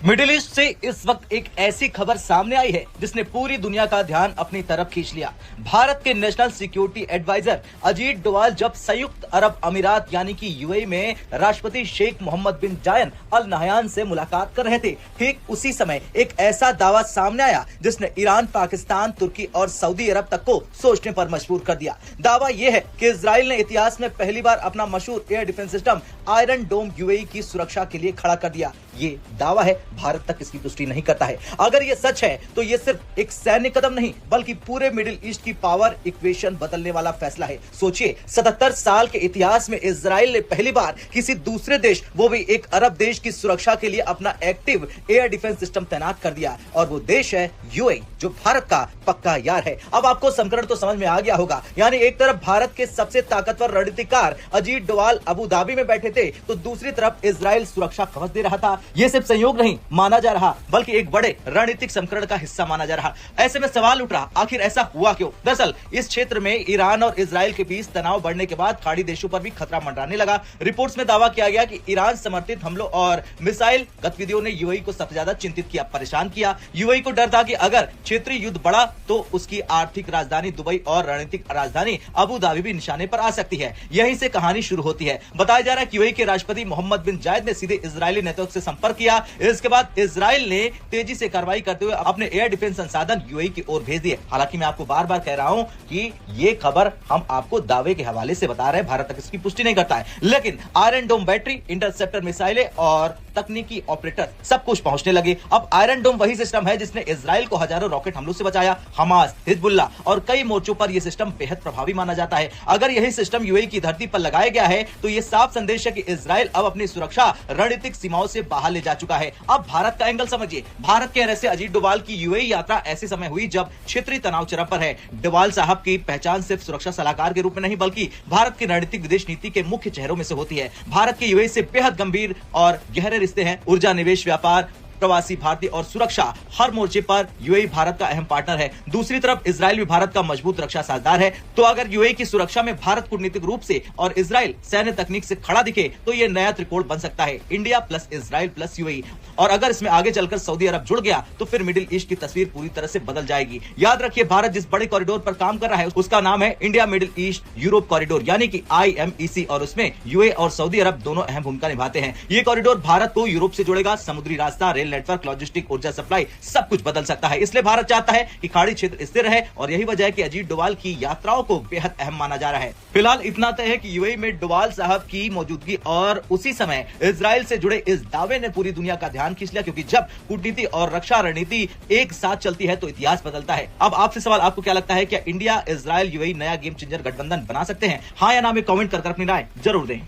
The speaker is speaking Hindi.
मिडिल ईस्ट से इस वक्त एक ऐसी खबर सामने आई है जिसने पूरी दुनिया का ध्यान अपनी तरफ खींच लिया। भारत के national security adviser Ajit Doval जब संयुक्त अरब अमीरात यानी कि यूएई में राष्ट्रपति शेख मोहम्मद बिन जायद अल नहयान से मुलाकात कर रहे थे, ठीक उसी समय एक ऐसा दावा सामने आया जिसने ईरान, पाकिस्तान, तुर्की और सऊदी अरब तक को सोचने पर मजबूर कर दिया। दावा यह है कि इजराइल ने इतिहास में पहली बार अपना मशहूर एयर डिफेंस सिस्टम आयरन डोम यूएई की सुरक्षा के लिए खड़ा कर दिया। ये दावा है, भारत तक इसकी पुष्टि नहीं करता है। अगर ये सच है तो ये सिर्फ एक सैन्य कदम नहीं बल्कि पूरे मिडिल ईस्ट की पावर इक्वेशन बदलने वाला फैसला है। सोचिए, 77 साल के इतिहास में इजराइल ने पहली बार किसी दूसरे देश, वो भी एक अरब देश की सुरक्षा के लिए अपना एक्टिव एयर डिफेंस सिस्टम तैनात कर दिया और वो देश है यूएई, जो भारत का पक्का यार है। अब आपको समीकरण तो समझ में आ गया होगा, यानी एक तरफ भारत के सबसे ताकतवर रणनीतिकार अजीत डोवाल अबू धाबी में बैठे थे तो दूसरी तरफ इजराइल सुरक्षा कवच दे रहा था। ये सिर्फ संयोग नहीं माना जा रहा बल्कि एक बड़े रणनीतिक समीकरण का हिस्सा माना जा रहा। ऐसे में सवाल उठ रहा, आखिर ऐसा हुआ क्यों? दरअसल इस क्षेत्र में ईरान और इजराइल के बीच तनाव बढ़ने के बाद खाड़ी देशों पर भी खतरा मंडराने लगा। रिपोर्ट्स में दावा किया गया कि ईरान समर्थित हमलों और मिसाइल गतिविधियों ने यूएई को सबसे ज्यादा चिंतित किया, परेशान किया। यूएई को डर था कि अगर क्षेत्रीय युद्ध बढ़ा तो उसकी आर्थिक राजधानी दुबई और रणनीतिक राजधानी अबू धाबी भी निशाने पर आ सकती है। यहीं से कहानी शुरू होती है। बताया जा रहा है कि यूएई के राष्ट्रपति मोहम्मद बिन जायद ने सीधे इजरायली नेतृत्व से संपर्क किया। इसके बाद इजराइल ने तेजी से कार्रवाई करते हुए अपने एयर डिफेंस संसाधन यूएई की ओर भेज दिए। हालांकि मैं आपको बार बार कह रहा हूं कि ये खबर हम आपको दावे के हवाले से बता रहे हैं, भारत तक इसकी पुष्टि नहीं करता है। लेकिन आयरन डोम बैटरी, इंटरसेप्टर मिसाइलें और तकनीकी ऑपरेटर सब कुछ पहुंचने लगे। अब आयरन डोम वही सिस्टम है जिसने इजराइल को हजारों रॉकेट हमलों से बचाया। हमास, हिजबुल्ला और कई मोर्चों पर यह सिस्टम बेहद प्रभावी माना जाता है। अगर यही सिस्टम यूएई की धरती पर लगाया गया है तो यह साफ संदेश है कि इजराइल अब अपनी सुरक्षा रणनीतिक सीमाओं से बाहर ले जा चुका है। अब भारत का एंगल समझिए। भारत के रहस्य अजीत डोवाल की यूएई यात्रा ऐसे समय हुई जब क्षेत्रीय तनाव चरम पर है। डोवाल साहब की पहचान सिर्फ सुरक्षा सलाहकार के रूप में नहीं बल्कि भारत की रणनीतिक विदेश नीति के मुख्य चेहरों में से होती है। भारत के यूएई से बेहद गंभीर और गहरे रिश्ते हैं। ऊर्जा, निवेश, व्यापार, प्रवासी भारतीय और सुरक्षा, हर मोर्चे पर यूएई भारत का अहम पार्टनर है। दूसरी तरफ इजराइल भी भारत का मजबूत रक्षा साझेदार है। तो अगर यूएई की सुरक्षा में भारत कूटनीतिक रूप से और इजराइल सैन्य तकनीक से खड़ा दिखे तो यह नया त्रिकोण बन सकता है, India plus Israel plus UAE. और अगर इसमें आगे चलकर सऊदी अरब जुड़ गया तो फिर मिडिल ईस्ट की तस्वीर पूरी तरह से बदल जाएगी। याद रखिए, भारत जिस बड़े कॉरिडोर पर काम कर रहा है उसका नाम है India middle east Europe corridor यानी कि IMEC, और उसमें यूएई और सऊदी अरब दोनों अहम भूमिका निभाते हैं। ये कॉरिडोर भारत को यूरोप से जोड़ेगा। समुद्री रास्ता, रेल नेटवर्क, लॉजिस्टिक, ऊर्जा सप्लाई, सब कुछ बदल सकता है। इसलिए भारत चाहता है कि खाड़ी क्षेत्र स्थिर रहे और यही वजह है कि अजीत डोवाल की यात्राओं को बेहद अहम माना जा रहा है। फिलहाल इतना तय है कि यूएई में डोवाल साहब की मौजूदगी और उसी समय इजराइल से जुड़े इस दावे ने पूरी दुनिया का ध्यान खींच लिया, क्योंकि जब कूटनीति और रक्षा रणनीति एक साथ चलती है तो इतिहास बदलता है। अब आपसे सवाल, आपको क्या लगता है, क्या इंडिया, इजराइल, यूएई नया गेम चेंजर गठबंधन बना सकते हैं? हाँ या ना में कमेंट कर अपनी राय जरूर दें।